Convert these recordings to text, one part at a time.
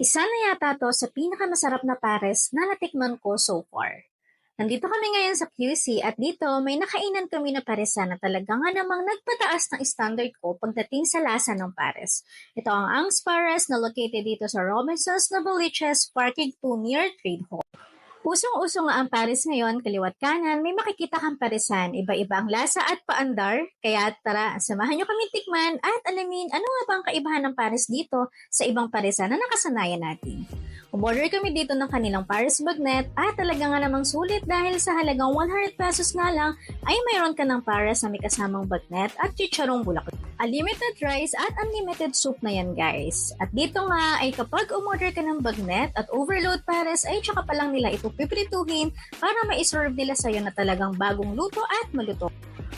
Isa na yata 'to sa pinakamasarap na pares na natikman ko so far. Nandito kami ngayon sa QC at dito may nakainan kami na paresan na talaga nga namang nagpataas ng standard ko pagdating sa lasa ng pares. Ito ang Ang's Pares na located dito sa Robinsons Novaliches Parking 2 near Trade Hall. Usong-uso nga ang pares ngayon, kaliwat kanan, may makikita kang paresan, iba-iba ang lasa at paandar. Kaya tara, samahan nyo kami tikman at alamin ano nga ba ang kaibahan ng pares dito sa ibang paresan na nakasanayan natin. Umorder kami dito ng kanilang pares bagnet at talaga nga namang sulit dahil sa halagang 100 pesos nga lang ay mayroon ka ng pares na may kasamang bagnet at chicharong bulaklak. Unlimited rice at unlimited soup na yan guys. At dito nga ay kapag umorder ka ng bagnet at overload pares ay tsaka pa lang nila ito piprituhin para ma-serve nila sa'yo na talagang bagong luto at maluto.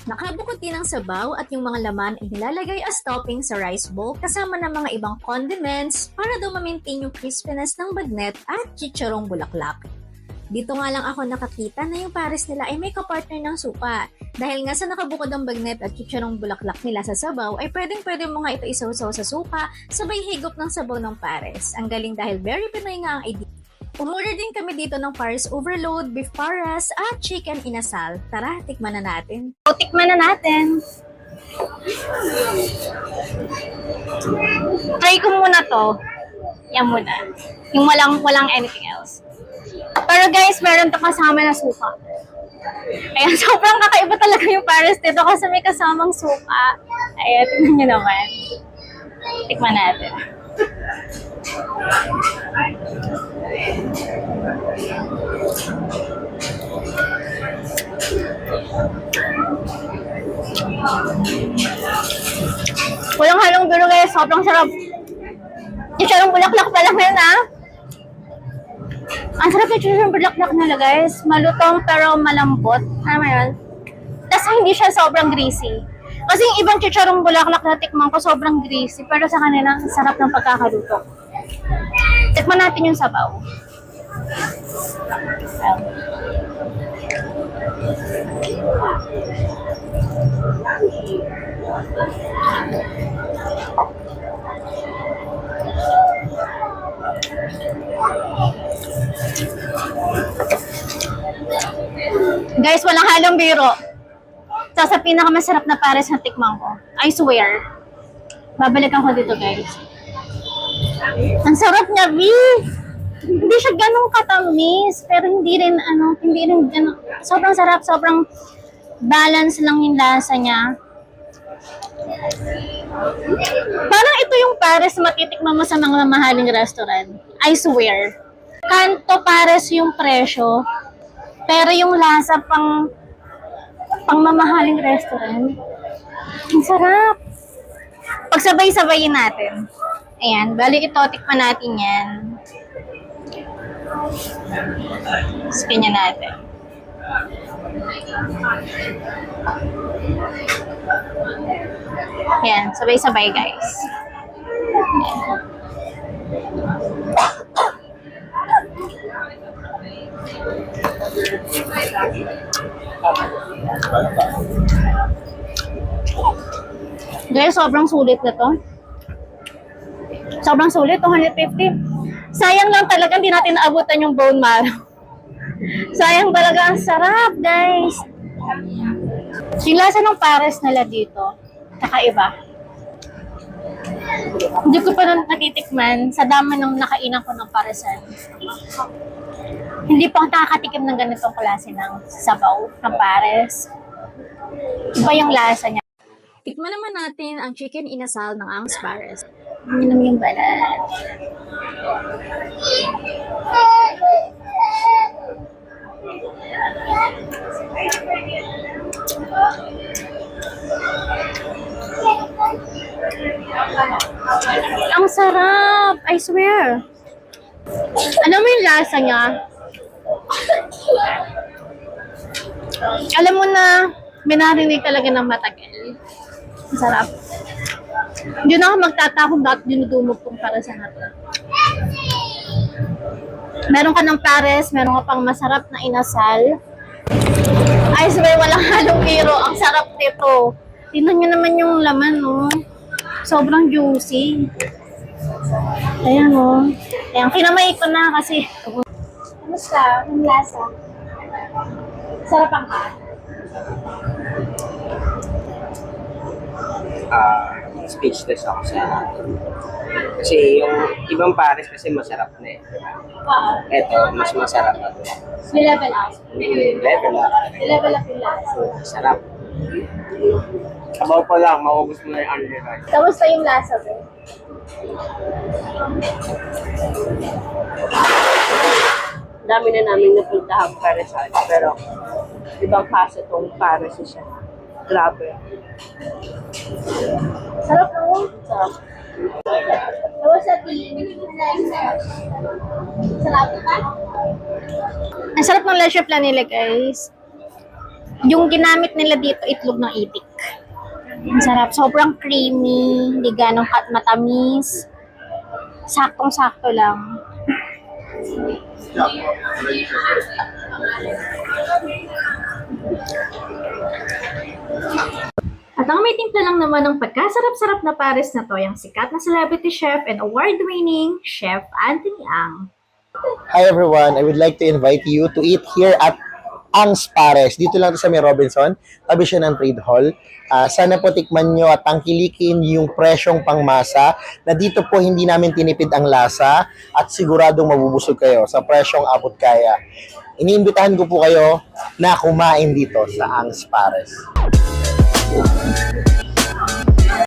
Nakabukod din ang sabaw at yung mga laman ay nilalagay as topping sa rice bowl kasama ng mga ibang condiments para daw ma-maintain yung crispiness ng bagnet at chicharong bulaklak. Dito nga lang ako nakakita na yung pares nila ay may kapartner ng supa. Dahil nga sa nakabukod ang bagnet at chicharong bulaklak nila sa sabaw, ay pwedeng-pwede mo nga ito isawsaw sa supa sabay higop ng sabaw ng pares. Ang galing dahil very Pinoy nga ang idea. Umorder din kami dito ng pares overload, beef pares at chicken inasal. Tara, tikman na natin. Tikman na natin. Try ko muna to. Yan muna. Yung walang anything else. Pero guys, meron to kasama na suka. Ayan, sobrang kakaiba talaga yung pares dito kasi may kasamang suka. Ayan, tingnan nyo naman. Tikman natin. Walang halong biro guys, sobrang sarap. Yung sarang bulaklak pa lang yun ah. Ang sarap yung chicharong bulaklak nila guys. Malutong pero malambot. Ano mo yun? Tapos hindi siya sobrang greasy. Kasi yung ibang chicharong bulaklak na tikman ko sobrang greasy. Pero sa kanila, sarap ng pagkakaluto. Tikman natin yung sabaw. Guys, walang halong biro. Sa pinakamasarap na pares na tikman ko. I swear. Babalikan ko dito, guys. Ang sarap niya, B! Hindi siya ganun katamis, pero hindi rin ganun. Sobrang sarap, sobrang balance lang yung lasa niya. Parang ito yung pares matitikman mo sa mga mahaling restaurant. I swear. Kanto pares yung presyo, pero yung lasa pang mamahaling restaurant. Ang sarap. Pagsabay-sabayin natin. Ayan, balik ito, tikman natin yan. Ganyan natin. Ayan, sabay-sabay guys. Ayan. Guys, sobrang sulit na to. Sobrang sulit, 250. Sayang lang talaga, hindi natin naabutan yung bone marrow. Sayang talaga, ang sarap, guys. Yung lasa ng pares nila dito, kakaiba. Hindi ko pa natitikman sa dami ng nakainan ko ng paresan. Hindi pa ako nakakatikim ng ganitong klase ng sabaw ng pares. Iba yung lasa niya. Tikman naman natin ang chicken inasal ng Ang's Pares. Inom yung balat. Ang sarap! I swear! Alam mo yung lasa niya? Alam mo na, minarinig talaga ng matagal. Ang sarap. Hindi na ako magtatakong bakit dinudumog kong paresan na to. Meron ka ng pares, meron ka pang masarap na inasal. I swear, walang halong biro. Ang sarap nito. Tingnan nyo naman yung laman, no? Sobrang juicy. Ayan, no? Ayan, kinamay ko na kasi. Kamusta? Ang lasa? Sarapan ka? Speechless ako sa kasi yung ibang pares kasi masarap na eh. Oo. Eto, mas masarap ako. Level up. Level up. Level up yung lasa. Sarap. Sabaw pa lang, maubos mo na yung under rice. Kamusta yung lasa, bro? Dami na namin napuntahan paresan, pero ibang klase itong pares siya. Grabe. Sarap mo. Sarap. Kamusta team? Sarap ka? Ang sarap ng leisure plan nila, guys. Yung ginamit nila dito, itlog ng itik. Ang sarap. Sobrang creamy. Hindi ganong matamis. Saktong-sakto lang. At ang may timpla lang naman ng pagkasarap-sarap na pares na to, yung sikat na celebrity chef and award-winning Chef Anthony Ang. Hi everyone, I would like to invite you to eat here at Ang's Pares. Dito lang to sa May Robinson, tabi siya ng Trade Hall. Sana po tikman nyo at tangkilikin yung presyong pangmasa na dito po hindi namin tinipid ang lasa at siguradong mabubusog kayo sa presyong abot kaya. Iniimbitahan ko po kayo na kumain dito sa Ang's Pares.